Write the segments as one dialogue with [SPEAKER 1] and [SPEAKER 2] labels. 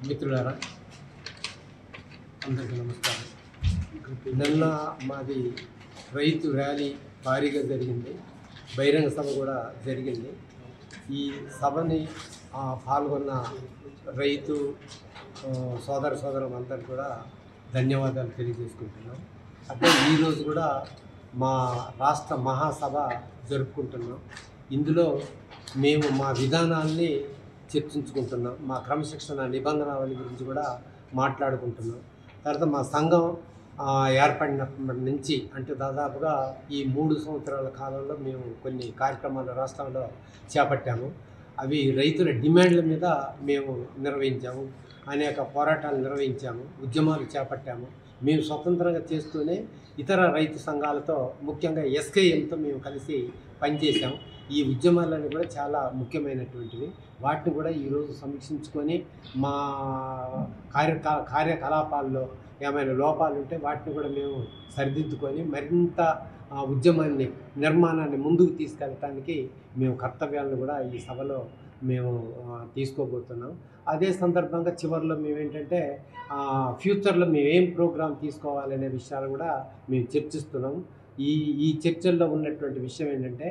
[SPEAKER 1] మిత్రులారా అందరికీ నమస్కారం. నిన్న మాది రైతు ర్యాలీ భారీగా జరిగింది, బహిరంగ సభ కూడా జరిగింది. ఈ సభని పాల్గొన్న రైతు సోదరులందరికీ కూడా ధన్యవాదాలు తెలియజేసుకుంటున్నాం. అంటే ఈరోజు కూడా మా రాష్ట్ర మహాసభ జరుపుకుంటున్నాం. ఇందులో మేము మా విధానాల్ని చర్చించుకుంటున్నాం, మా క్రమశిక్షణ నిబంధనావళి గురించి కూడా మాట్లాడుకుంటున్నాం. తర్వాత మా సంఘం ఏర్పడినప్పటి నుంచి అంటే దాదాపుగా ఈ 3 సంవత్సరాల కాలంలో మేము కొన్ని కార్యక్రమాలు రాష్ట్రంలో చేపట్టాము. అవి రైతుల డిమాండ్ల మీద మేము నిర్వహించాము, అనేక పోరాటాలు నిర్వహించాము, ఉద్యమాలు చేపట్టాము. మేము స్వతంత్రంగా చేస్తూనే ఇతర రైతు సంఘాలతో ముఖ్యంగా ఎస్కేఎంతో మేము కలిసి పనిచేసాము. ఈ ఉద్యమాలన్నీ కూడా చాలా ముఖ్యమైనటువంటివి. వాటిని కూడా ఈరోజు సమీక్షించుకొని మా కార్యకలాపాల్లో ఏమైనా లోపాలు ఉంటే వాటిని కూడా మేము సరిదిద్దుకొని మరింత ఉద్యమాన్ని నిర్మాణాన్ని ముందుకు తీసుకెళ్ళటానికి మేము కర్తవ్యాలను కూడా ఈ సభలో మేము తీసుకోబోతున్నాం. అదే సందర్భంగా చివరిలో మేమేంటంటే ఫ్యూచర్లో మేమేం ప్రోగ్రాం తీసుకోవాలనే విషయాలు కూడా మేము చర్చిస్తున్నాం. ఈ చర్చల్లో ఉన్నటువంటి విషయం ఏంటంటే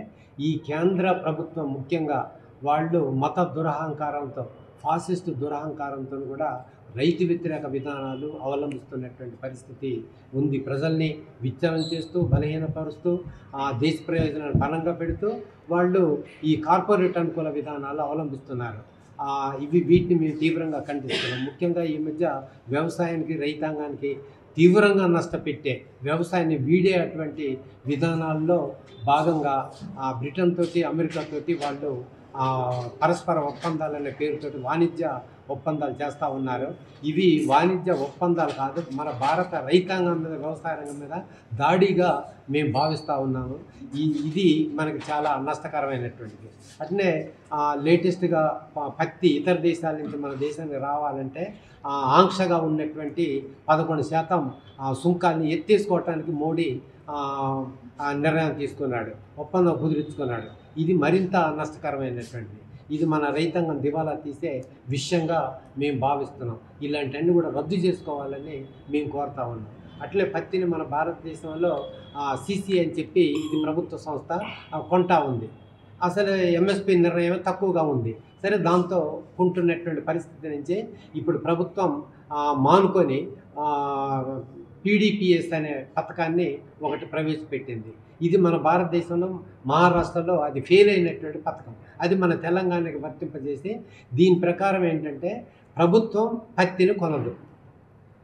[SPEAKER 1] ఈ కేంద్ర ప్రభుత్వం ముఖ్యంగా వాళ్ళు మత దురహంకారంతో, ఫాసిస్ట్ దురహంకారంతో కూడా రైతు వ్యతిరేక విధానాలు అవలంబిస్తున్నటువంటి పరిస్థితి ఉంది. ప్రజల్ని విచ్ఛిన్నం చేస్తూ, బలహీనపరుస్తూ, దేశ ప్రయోజనాన్ని పణంగా పెడుతూ వాళ్ళు ఈ కార్పొరేట్ అనుకూల విధానాలు అవలంబిస్తున్నారు. వీటిని మేము తీవ్రంగా ఖండిస్తున్నాం. ముఖ్యంగా ఈ మధ్య వ్యవసాయానికి, రైతాంగానికి తీవ్రంగా నష్టపెట్టే, వ్యవసాయాన్ని వీడే అటువంటి విధానాల్లో భాగంగా బ్రిటన్ తోటి, అమెరికా తోటి వాళ్ళు పరస్పర ఒప్పందాలనే పేరుతోటి వాణిజ్య ఒప్పందాలు చేస్తూ ఉన్నారు. ఇవి వాణిజ్య ఒప్పందాలు కాదు, మన భారత రైతాంగం మీద, వ్యవసాయ రంగం మీద దాడిగా మేము భావిస్తూ ఉన్నాము. ఇది మనకి చాలా నష్టకరమైనటువంటిది. అట్నే లేటెస్ట్గా పత్తి ఇతర దేశాల నుంచి మన దేశానికి రావాలంటే ఆంక్షగా ఉన్నటువంటి 11% సుంకాన్ని ఎత్తేసుకోవటానికి మోడీ నిర్ణయం తీసుకున్నాడు, ఒప్పందం కుదుర్చుకున్నాడు. ఇది మరింత నష్టకరమైనటువంటిది. ఇది మన రైతాంగం దివాలా తీసే విషయంగా మేము భావిస్తున్నాం. ఇలాంటివన్నీ కూడా రద్దు చేసుకోవాలని మేము కోరుతా ఉన్నాం. అట్లే పత్తిని మన భారతదేశంలో సిసిఐ అని చెప్పి ఇది ప్రభుత్వ సంస్థ కొంటా ఉంది. అసలు ఎంఎస్పి నిర్ణయం తక్కువగా ఉంది. సరే, దాంతో కొంటున్నటువంటి పరిస్థితి నుంచి ఇప్పుడు ప్రభుత్వం మానుకొని పీడిపిఎస్ అనే పథకాన్ని ఒకటి ప్రవేశపెట్టింది. ఇది మన భారతదేశంలో మహారాష్ట్రలో అది ఫెయిల్ అయినటువంటి పథకం. అది మన తెలంగాణకి వర్తింపజేసి దీని ప్రకారం ఏంటంటే ప్రభుత్వం పత్తిని కొనదు.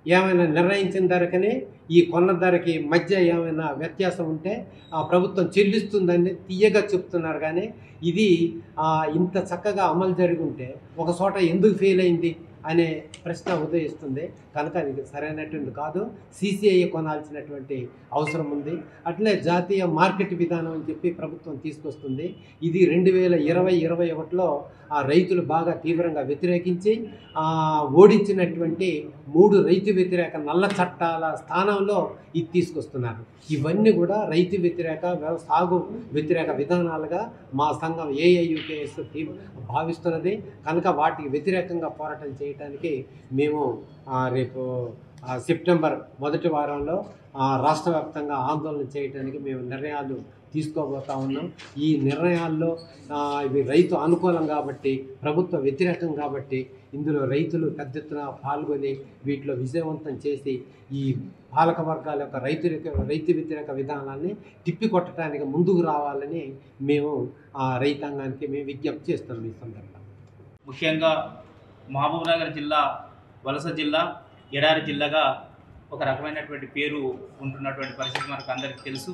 [SPEAKER 1] ఏమైనా నిర్ణయించిన ధరకని ఈ కొన్న ధరకి మధ్య ఏమైనా వ్యత్యాసం ఉంటే ప్రభుత్వం చెల్లిస్తుందని తీయగా చెప్తున్నారు. కానీ ఇది ఇంత చక్కగా అమలు జరిగి ఉంటే ఒక చోట ఎందుకు ఫెయిల్ అయింది అనే ప్రశ్న ఉదయిస్తుంది. కనుక అది సరైనటువంటి కాదు, సిసిఐ కొనాల్సినటువంటి అవసరం ఉంది. అట్లే జాతీయ మార్కెట్ విధానం అని చెప్పి ప్రభుత్వం తీసుకొస్తుంది. ఇది 2020-21లో రైతులు బాగా తీవ్రంగా వ్యతిరేకించి ఓడించినటువంటి 3 రైతు వ్యతిరేక నల్ల చట్టాల స్థానంలో ఇది తీసుకొస్తున్నారు. ఇవన్నీ కూడా రైతు వ్యతిరేక, సాగు వ్యతిరేక విధానాలుగా మా సంఘం ఏఐయుకేఎస్ భావిస్తున్నది. కనుక వాటికి వ్యతిరేకంగా పోరాటం చేయడానికి మేము రేపు సెప్టెంబర్ మొదటి వారంలో రాష్ట్ర వ్యాప్తంగా ఆందోళన చేయడానికి మేము నిర్ణయాలు తీసుకోబోతా ఉన్నాం. ఈ నిర్ణయాల్లో ఇవి రైతు అనుకూలం కాబట్టి, ప్రభుత్వ వ్యతిరేకం కాబట్టి ఇందులో రైతులు పెద్ద ఎత్తున పాల్గొని వీటిలో విజయవంతం చేసి ఈ పాలక వర్గాల యొక్క రైతు వ్యతిరేక విధానాన్ని తిప్పికొట్టడానికి ముందుకు రావాలని మేము రైతాంగానికి మేము విజ్ఞప్తి చేస్తున్నాం. ఈ సందర్భంగా
[SPEAKER 2] ముఖ్యంగా మహబూబ్నగర్ జిల్లా వలస జిల్లా, ఎడారి జిల్లాగా ఒక రకమైనటువంటి పేరు ఉంటున్నటువంటి పరిస్థితి మనకు అందరికీ తెలుసు.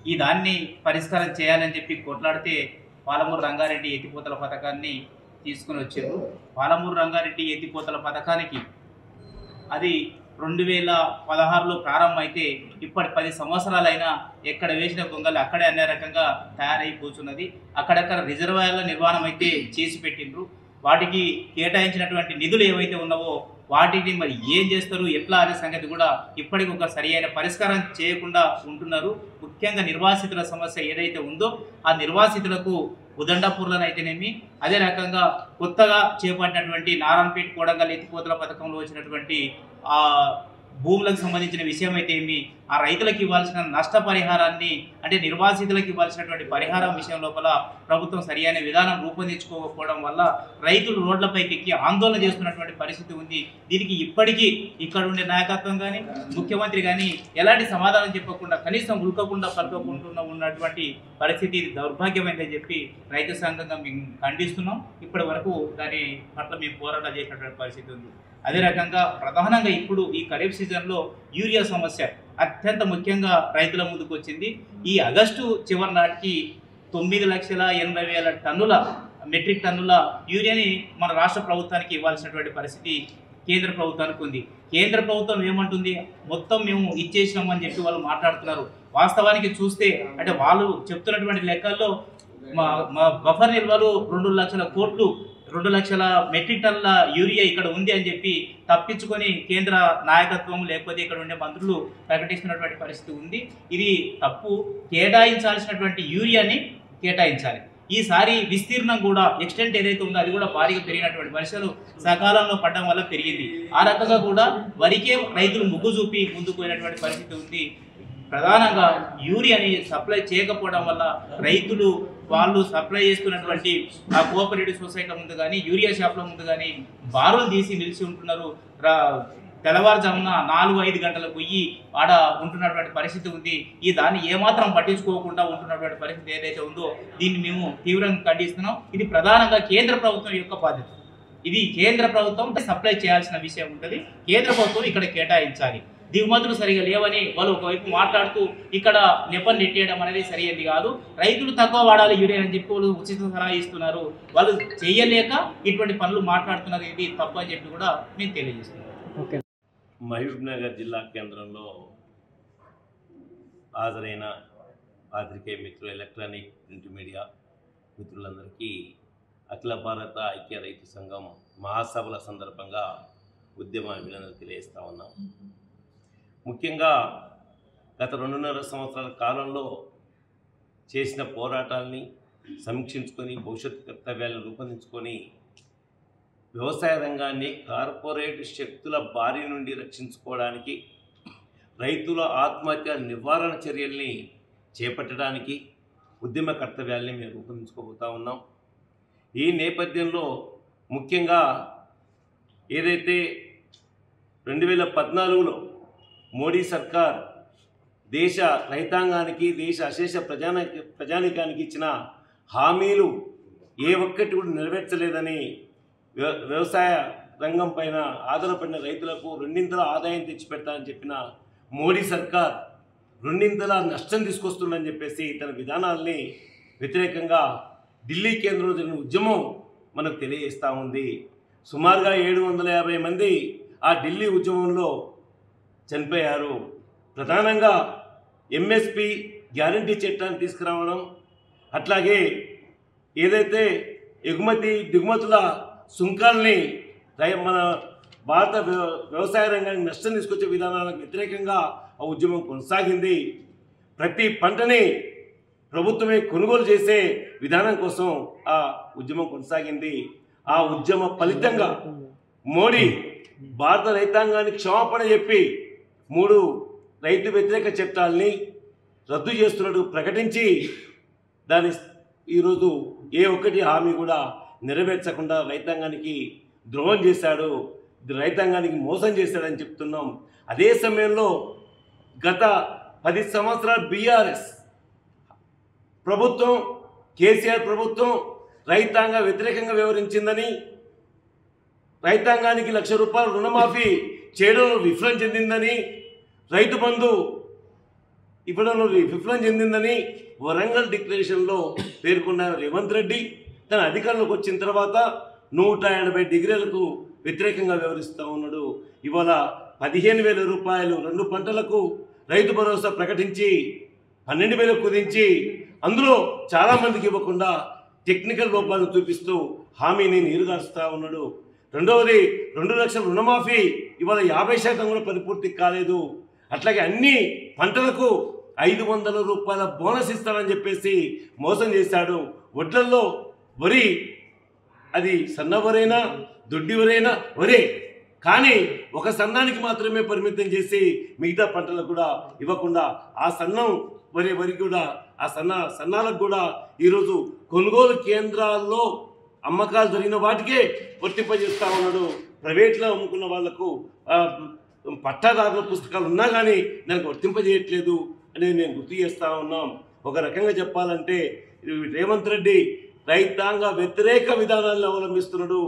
[SPEAKER 2] ఈ దాన్ని పరిష్కారం చేయాలని చెప్పి కొట్లాడితే పాలమూరు రంగారెడ్డి ఎత్తిపోతల పథకాన్ని తీసుకుని వచ్చారు. పాలమూరు రంగారెడ్డి ఎత్తిపోతల పథకానికి అది 2016లో ప్రారంభమైతే ఇప్పటి 10 సంవత్సరాలైనా ఎక్కడ వేసిన గొంగలు అక్కడే అనే రకంగా తయారై కూర్చున్నది. అక్కడక్కడ రిజర్వాయర్ల నిర్మాణం అయితే చేసి పెట్టిండ్రు. వాటికి కేటాయించినటువంటి నిధులు ఏవైతే ఉన్నావో వాటిని మరి ఏం చేస్తారు, ఎట్లా అనే సంగతి కూడా ఇప్పటికి ఒక సరి అయిన పరిష్కారం చేయకుండా ఉంటున్నారు. ముఖ్యంగా నిర్వాసితుల సమస్య ఏదైతే ఉందో ఆ నిర్వాసితులకు ఉదండపూర్లను అయితేనేమి, అదే రకంగా కొత్తగా చేపట్టినటువంటి నారాయణపేట కోడంగల్ ఎత్తిపోతల పథకంలో వచ్చినటువంటి భూములకు సంబంధించిన విషయం అయితే ఏమి, ఆ రైతులకు ఇవ్వాల్సిన నష్టపరిహారాన్ని అంటే నిర్వాసితులకు ఇవ్వాల్సినటువంటి పరిహారం విషయం లోపల ప్రభుత్వం సరియైన విధానం రూపొందించుకోకపోవడం వల్ల రైతులు రోడ్లపైకి ఎక్కి ఆందోళన చేస్తున్నటువంటి పరిస్థితి ఉంది. దీనికి ఇప్పటికీ ఇక్కడ ఉండే నాయకత్వం కానీ ముఖ్యమంత్రి కానీ ఎలాంటి సమాధానం చెప్పకుండా కనీసం ఉల్కకుండా పలుకకుండా ఉన్నటువంటి పరిస్థితి ఇది దౌర్భాగ్యమైందని చెప్పి రైతు సంఘంగా మేము ఖండిస్తున్నాం. ఇప్పటి వరకు దాని పట్ల మేము పోరాటం చేసినటువంటి పరిస్థితి ఉంది. అదే రకంగా ప్రధానంగా ఇప్పుడు ఈ ఖరీఫ్ సీజన్లో యూరియా సమస్య అత్యంత ముఖ్యంగా రైతుల ముందుకు వచ్చింది. ఈ ఆగస్టు చివరి నాటికి 9,80,000 టన్నుల మెట్రిక్ టన్నుల యూరియాని మన రాష్ట్ర ప్రభుత్వానికి ఇవ్వాల్సినటువంటి పరిస్థితి కేంద్ర ప్రభుత్వానికి ఉంది. కేంద్ర ప్రభుత్వం ఏమంటుంది, మొత్తం మేము ఇచ్చేసినామని చెప్పి వాళ్ళు మాట్లాడుతున్నారు. వాస్తవానికి చూస్తే అంటే వాళ్ళు చెప్తున్నటువంటి లెక్కల్లో మా బఫర్ నిల్వలు 2 లక్షల కోట్లు 2 లక్షల మెట్రిక్ టన్నుల యూరియా ఇక్కడ ఉంది అని చెప్పి తప్పించుకొని కేంద్ర నాయకత్వం లేకపోతే ఇక్కడ ఉండే మంత్రులు ప్రకటిస్తున్నటువంటి పరిస్థితి ఉంది. ఇది తప్పు. కేటాయించాల్సినటువంటి యూరియాని కేటాయించాలి. ఈసారి విస్తీర్ణం కూడా ఎక్స్టెంట్ ఏదైతే ఉందో అది కూడా భారీగా పెరిగినటువంటి వర్షాలు సకాలంలో పడడం వల్ల పెరిగింది. ఆ రకంగా కూడా వరికే రైతులు ముగ్గు చూపి ముందుకు పోయినటువంటి పరిస్థితి ఉంది. ప్రధానంగా యూరియాని సప్లై చేయకపోవడం వల్ల రైతులు వాళ్ళు సప్లై చేస్తున్నటువంటి ఆ కోఆపరేటివ్ సొసైటీల ముందు కానీ యూరియా షాప్ల ముందు కానీ బారులు తీసి నిలిచి ఉంటున్నారు. తెల్లవారుజామున 4-5 గంటలకు పోయి ఆడ ఉంటున్నటువంటి పరిస్థితి ఉంది. దాన్ని ఏమాత్రం పట్టించుకోకుండా ఉంటున్నటువంటి పరిస్థితి ఏదైతే ఉందో దీన్ని మేము తీవ్రంగా ఖండిస్తున్నాం. ఇది ప్రధానంగా కేంద్ర ప్రభుత్వం యొక్క బాధ్యత. ఇది కేంద్ర ప్రభుత్వం సప్లై చేయాల్సిన విషయం ఉంటుంది. కేంద్ర ప్రభుత్వం ఇక్కడ కేటాయించాలి. దిగుమతులు సరిగా లేవని వాళ్ళు ఒకవైపు మాట్లాడుతూ ఇక్కడ నెపలు నెట్టేయడం అనేది సరైనది కాదు. రైతులు తక్కువ వాడాలి యూరియా అని చెప్పి వాళ్ళు ఉచిత సలహా ఇస్తున్నారు. వాళ్ళు చేయలేక ఇటువంటి పనులు మాట్లాడుతున్నారు. ఇది తప్పు అని చెప్పి కూడా మేము తెలియజేస్తున్నాం.
[SPEAKER 3] మహబూబ్నగర్ జిల్లా కేంద్రంలో హాజరైన పాత్రికేయ మిత్రులు, ఎలక్ట్రానిక్ ప్రింట్ మీడియా మిత్రులందరికీ అఖిల భారత ఐక్య రైతు సంఘం మహాసభల సందర్భంగా ఉద్యమ అభినందనలు తెలియజేస్తూ ఉన్నాం. ముఖ్యంగా గత 2.5 సంవత్సరాల కాలంలో చేసిన పోరాటాలని సమీక్షించుకొని భవిష్యత్తు కర్తవ్యాలను రూపొందించుకొని వ్యవసాయ రంగాన్ని కార్పొరేట్ శక్తుల బారి నుండి రక్షించుకోవడానికి, రైతుల ఆత్మహత్య నివారణ చర్యల్ని చేపట్టడానికి ఉద్యమ కర్తవ్యాల్ని మేము రూపొందించుకోబోతూ ఉన్నాం. ఈ నేపథ్యంలో ముఖ్యంగా ఏదైతే 2014లో మోడీ సర్కార్ దేశ రైతాంగానికి, దేశ అశేష ప్రజానికానికి ఇచ్చిన హామీలు ఏ ఒక్కటి కూడా నెరవేర్చలేదని, వ్యవసాయ రంగం పైన ఆధారపడిన రైతులకు 2 ఆదాయం తెచ్చిపెడతానని చెప్పిన మోడీ సర్కార్ 2 నష్టం తీసుకొస్తుందని చెప్పేసి తన విధానాల్ని వ్యతిరేకంగా ఢిల్లీ కేంద్రంలో జరిగిన ఉద్యమం మనకు తెలియజేస్తూ ఉంది. సుమారుగా 750 మంది ఆ ఢిల్లీ ఉద్యమంలో చనిపోయారు. ప్రధానంగా ఎంఎస్పి గ్యారంటీ చట్టాన్ని తీసుకురావడం, అట్లాగే ఏదైతే దిగుమతుల సుంకాల్ని మన భారత వ్యవసాయ రంగానికి నష్టం తీసుకొచ్చే విధానాలకు వ్యతిరేకంగా ఆ ఉద్యమం కొనసాగింది. ప్రతి పంటని ప్రభుత్వమే కొనుగోలు చేసే విధానం కోసం ఆ ఉద్యమం కొనసాగింది. ఆ ఉద్యమ ఫలితంగా మోడీ భారత రైతాంగానికి క్షమాపణ చెప్పి 3 రైతు వ్యతిరేక చట్టాలని రద్దు చేస్తున్నట్టు ప్రకటించి దాని ఈరోజు ఏ ఒక్కటి హామీ కూడా నెరవేర్చకుండా రైతాంగానికి ద్రోహం చేశాడు, రైతాంగానికి మోసం చేశాడని చెప్తున్నాం. అదే సమయంలో గత 10 సంవత్సరాలు బీఆర్ఎస్ ప్రభుత్వం, కేసీఆర్ ప్రభుత్వం రైతాంగ వ్యతిరేకంగా వ్యవహరించిందని, రైతాంగానికి ₹1,00,000 రుణమాఫీ చేయడంలో విఫలం చెందిందని, రైతు బంధు ఇవ్వడంలో విఫలం చెందిందని వరంగల్ డిక్లరేషన్లో పేర్కొన్న రేవంత్ రెడ్డి తన అధికారంలోకి వచ్చిన తర్వాత 180 డిగ్రీలకు వ్యతిరేకంగా వ్యవహరిస్తూ ఉన్నాడు. ఇవాళ ₹15,000 2 పంటలకు రైతు భరోసా ప్రకటించి 12,000 కుదించి అందులో చాలామందికి ఇవ్వకుండా టెక్నికల్ లోపాలు చూపిస్తూ హామీని నీరుగారుస్తూ ఉన్నాడు. రెండవది 2 లక్షల రుణమాఫీ ఇవాళ 50% కూడా పరిపూర్తి కాలేదు. అట్లాగే అన్ని పంటలకు 500 రూపాయల బోనస్ ఇస్తానని చెప్పేసి మోసం చేశాడు. వడ్లల్లో వరి అది సన్నవరైనా దొడ్డివరైనా వరే, కానీ ఒక సన్నానికి మాత్రమే పరిమితం చేసి మిగతా పంటలకు కూడా ఇవ్వకుండా ఆ సన్నం వరి కూడా ఆ సన్నాలకు కూడా ఈరోజు కొనుగోలు కేంద్రాల్లో అమ్మకాలు జరిగిన వాటికే వర్తింపజేస్తూ ఉన్నాడు. ప్రైవేట్లో అమ్ముకున్న వాళ్లకు పట్టాదారుల పుస్తకాలు ఉన్నా కానీ దానికి వర్తింపజేయట్లేదు అనేది నేను గుర్తు చేస్తూ ఉన్నాం. ఒక రకంగా చెప్పాలంటే రేవంత్ రెడ్డి రైతాంగ వ్యతిరేక విధానాలను అవలంబిస్తున్నాడు.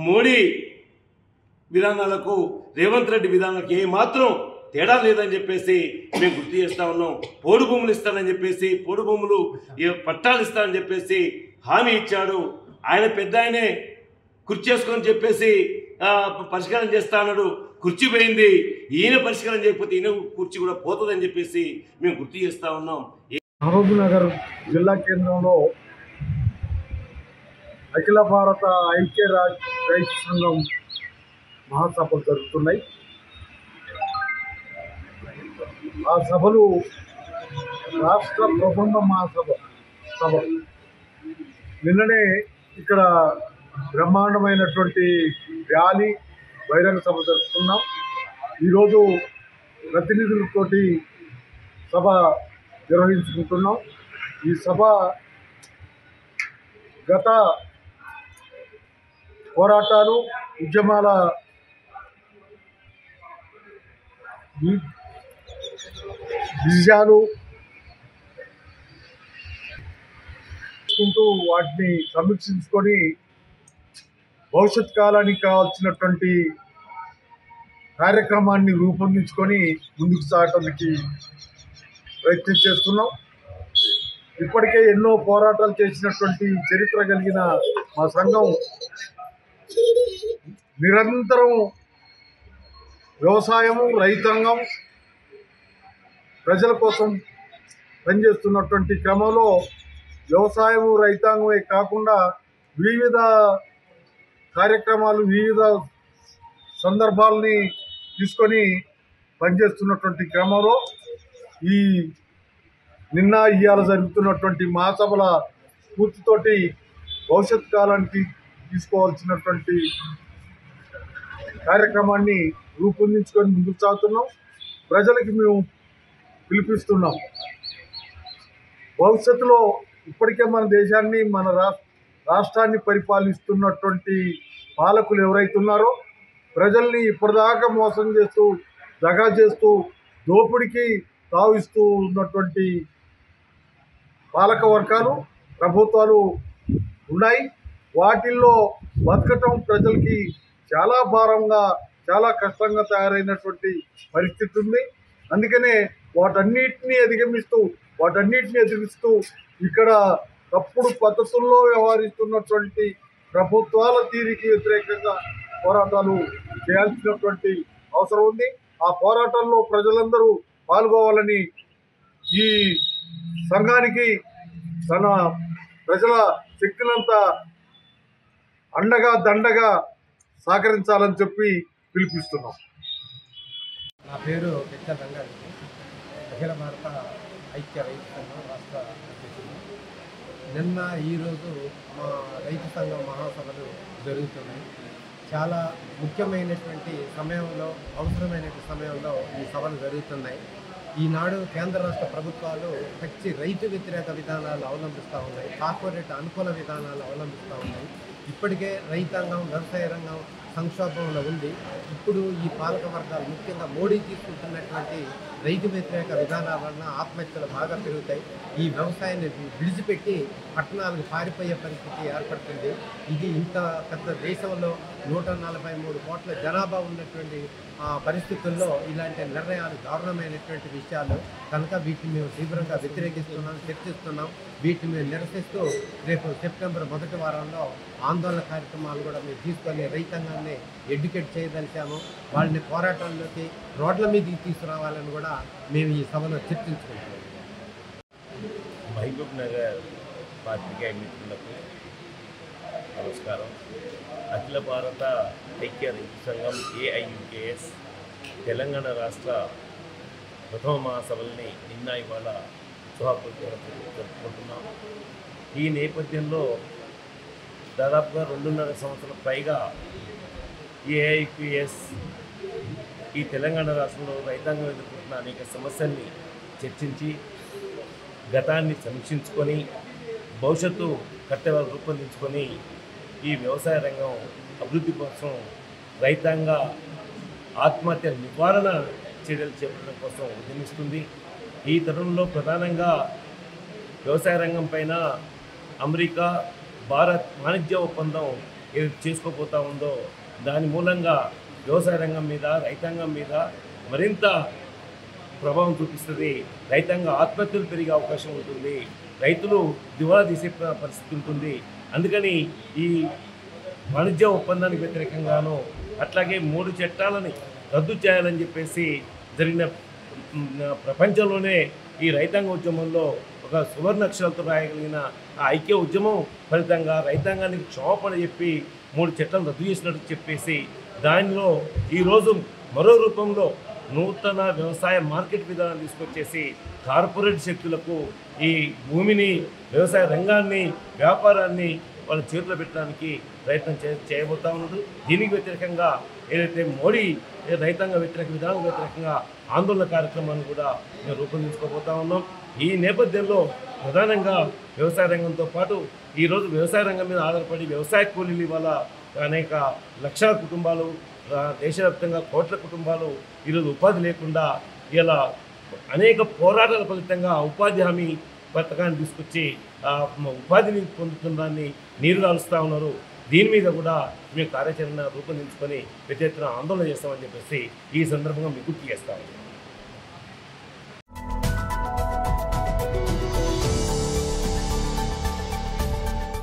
[SPEAKER 3] మోడీ విధానాలకు రేవంత్ రెడ్డి విధానాలకు ఏమాత్రం తేడా లేదని చెప్పేసి మేము గుర్తు చేస్తూ ఉన్నాం. పోడు భూములు ఇస్తానని చెప్పేసి పోడు భూములు పట్టాలు ఇస్తానని చెప్పేసి హామీ ఇచ్చాడు. ఆయన పెద్ద ఆయనే కుర్చీ చేసుకొని చెప్పేసి పరిష్కారం చేస్తా అన్నాడు. కుర్చీ పోయింది, ఈయన పరిష్కారం చేయకపోతే ఈయన కుర్చీ కూడా పోతుందని చెప్పేసి మేము గుర్తు చేస్తూ ఉన్నాం.
[SPEAKER 4] మహబూబ్నగర్ జిల్లా కేంద్రంలో అఖిల భారత ఐక్య రైతు సంఘం మహాసభలు జరుగుతున్నాయి. ఆ సభలు రాష్ట్ర ప్రబంధ సభ నిన్ననే ఇక్కడ బ్రహ్మాండమైనటువంటి ర్యాలీ బహిరంగ సభ జరుపుతున్నాం. ఈరోజు ప్రతినిధులతోటి సభ నిర్వహించుకుంటున్నాం. ఈ సభ గత పోరాటాలు ఉద్యమాల విజయాలు వాటిని సమీక్షించుకొని భవిష్యత్ కాలానికి కావాల్సినటువంటి కార్యక్రమాన్ని రూపొందించుకొని ముందుకు సాగడానికి ప్రయత్నం చేస్తున్నాం. ఇప్పటికే ఎన్నో పోరాటాలు చేసినటువంటి చరిత్ర కలిగిన మా సంఘం నిరంతరం వ్యవసాయము రైతాంగం ప్రజల కోసం పనిచేస్తున్నటువంటి క్రమంలో వ్యవసాయము రైతాంగమే కాకుండా వివిధ కార్యక్రమాలు వివిధ సందర్భాలని తీసుకొని పనిచేస్తున్నటువంటి క్రమంలో ఈ నిన్న ఇవాళ జరుగుతున్నటువంటి మహాసభల స్ఫూర్తితోటి భవిష్యత్ కాలానికి తీసుకోవాల్సినటువంటి కార్యక్రమాన్ని రూపొందించుకొని ముందుకు సాగుతున్నాం. ప్రజలకి మేము పిలిపిస్తున్నాం. భవిష్యత్తులో ఇప్పటికే మన దేశాన్ని మన రాష్ట్రాన్ని పరిపాలిస్తున్నటువంటి పాలకులు ఎవరైతే ఉన్నారో ప్రజల్ని ఇప్పటిదాకా మోసం చేస్తూ దగా చేస్తూ దోపిడికి తావిస్తూ ఉన్నటువంటి పాలక వర్గాలు ప్రభుత్వాలు ఉన్నాయి. వాటిల్లో బతకటం ప్రజలకి చాలా భారంగా చాలా కష్టంగా తయారైనటువంటి పరిస్థితి ఉంది. అందుకనే వాటన్నిటిని ఎదిరిస్తూ ఇక్కడ తప్పుడు పద్ధతుల్లో వ్యవహరిస్తున్నటువంటి ప్రభుత్వాల తీరికి వ్యతిరేకంగా పోరాటాలు చేయాల్సినటువంటి అవసరం ఉంది. ఆ పోరాటాల్లో ప్రజలందరూ పాల్గొవాలని ఈ సంఘానికి తన ప్రజల శక్తులంతా అండగా దండగా సహకరించాలని చెప్పి పిలిపిస్తున్నాం.
[SPEAKER 1] నా పేరు పెద్ద రంగారెడ్డి, అఖిల భారత ఐక్య రైతు సంఘం రాష్ట్ర అధ్యక్షుడు. నిన్న ఈరోజు మా రైతు సంఘం మహాసభలు జరుగుతున్నాయి. చాలా ముఖ్యమైనటువంటి సమయంలో అవసరమైనటువంటి సమయంలో ఈ సభలు జరుగుతున్నాయి. ఈనాడు కేంద్ర రాష్ట్ర ప్రభుత్వాలు పచ్చి రైతు వ్యతిరేక విధానాలు అవలంబిస్తూ ఉన్నాయి, కార్పొరేట్ అనుకూల విధానాలు అవలంబిస్తూ ఉన్నాయి. ఇప్పటికే రైతాంగం వ్యవసాయ రంగం సంక్షోభంలో ఉంది. ఇప్పుడు ఈ పాలక వర్గాలు ముఖ్యంగా మోడీ తీసుకుంటున్నటువంటి రైతు వ్యతిరేక విధానాల వలన ఆత్మహత్యలు బాగా పెరుగుతాయి. ఈ వ్యవసాయాన్ని విడిచిపెట్టి పట్టణాలకు పారిపోయే పరిస్థితి ఏర్పడుతుంది. ఇది ఇంత పెద్ద దేశంలో 143 కోట్ల జనాభా ఉన్నటువంటి పరిస్థితుల్లో ఇలాంటి నిర్ణయాలు దారుణమైనటువంటి విషయాలు కనుక వీటిని మేము తీవ్రంగా వ్యతిరేకిస్తున్నాం, చర్చిస్తున్నాం. వీటిని మేము నిరసిస్తూ రేపు సెప్టెంబర్ 1వ వారంలో ఆందోళన కార్యక్రమాలు కూడా మేము తీసుకొని రైతాంగాన్ని ఎడ్యుకేట్ చేయదలిచాము. వాళ్ళని పోరాటంలోకి రోడ్ల మీదకి తీసుకురావాలని కూడా మేము ఈ సభలో చర్చించుకుంటాం.
[SPEAKER 5] మహబూబ్ నగర్ పాత్రికేయ మిత్రులకు నమస్కారం. అఖిల భారత ఐక్య రైతు సంఘం AIUKS తెలంగాణ రాష్ట్ర ప్రథమ మహాసభల్ని నిన్న ఇవాళ జరుపుకుంటున్నాం. ఈ నేపథ్యంలో దాదాపుగా 2.5 సంవత్సరాల పైగా ఏఐపిఎస్ ఈ తెలంగాణ రాష్ట్రంలో రైతాంగం ఎదుర్కొంటున్న అనేక సమస్యల్ని చర్చించి గతాన్ని సమీక్షించుకొని భవిష్యత్తు కర్తవ్యాలు రూపొందించుకొని ఈ వ్యవసాయ రంగం అభివృద్ధి కోసం రైతాంగ ఆత్మహత్య నివారణ చర్యలు చేపట్టడం కోసం ఉద్యమిస్తుంది. ఈ తరుణంలో ప్రధానంగా వ్యవసాయ రంగం పైన అమెరికా భారత్ వాణిజ్య ఒప్పందం ఏది చేసుకోబోతా ఉందో దాని మూలంగా వ్యవసాయ రంగం మీద రైతాంగం మీద మరింత ప్రభావం చూపిస్తుంది. రైతాంగ ఆత్మహత్యలు పెరిగే అవకాశం ఉంటుంది. రైతులు దివాలా తీసే పరిస్థితి ఉంటుంది. అందుకని ఈ వాణిజ్య ఒప్పందానికి వ్యతిరేకంగాను అట్లాగే 3 చట్టాలని రద్దు చేయాలని చెప్పేసి జరిగిన ప్రపంచంలోనే ఈ రైతాంగ ఉద్యమంలో ఒక సువర్ణ అక్షరాలతో రాయగలిగిన ఆ ఐక్య ఉద్యమం ఫలితంగా రైతాంగానికి క్షమాపణ చెప్పి 3 చట్టాలు రద్దు చేసినట్టు చెప్పేసి దానిలో ఈరోజు మరో రూపంలో నూతన వ్యవసాయ మార్కెట్ విధానం తీసుకొచ్చేసి కార్పొరేట్ శక్తులకు ఈ భూమిని వ్యవసాయ రంగాన్ని వ్యాపారాన్ని వాళ్ళ చేతిలో పెట్టడానికి ప్రయత్నం చేయబోతా ఉన్నారు. దీనికి వ్యతిరేకంగా ఏదైతే మోడీ రైతాంగ వ్యతిరేక విధానం వ్యతిరేకంగా ఆందోళన కార్యక్రమాన్ని కూడా మేము రూపొందించుకోబోతా ఉన్నాం. ఈ నేపథ్యంలో ప్రధానంగా వ్యవసాయ రంగంతో పాటు ఈరోజు వ్యవసాయ రంగం మీద ఆధారపడి వ్యవసాయ కూలీలు ఇవాళ అనేక లక్షల కుటుంబాలు దేశవ్యాప్తంగా కోట్ల కుటుంబాలు ఈరోజు ఉపాధి లేకుండా ఇలా అనేక పోరాటాల ఫలితంగా ఉపాధి హామీ పథకాన్ని తీసుకొచ్చి ఉపాధిని పొందుతున్న దాన్ని నీరు కాలుస్తూ ఉన్నారు. దీని మీద కూడా మేము కార్యాచరణ రూపొందించుకొని పెద్ద ఎత్తున ఆందోళన చేస్తామని చెప్పేసి ఈ సందర్భంగా మీకు గుర్తు చేస్తాము.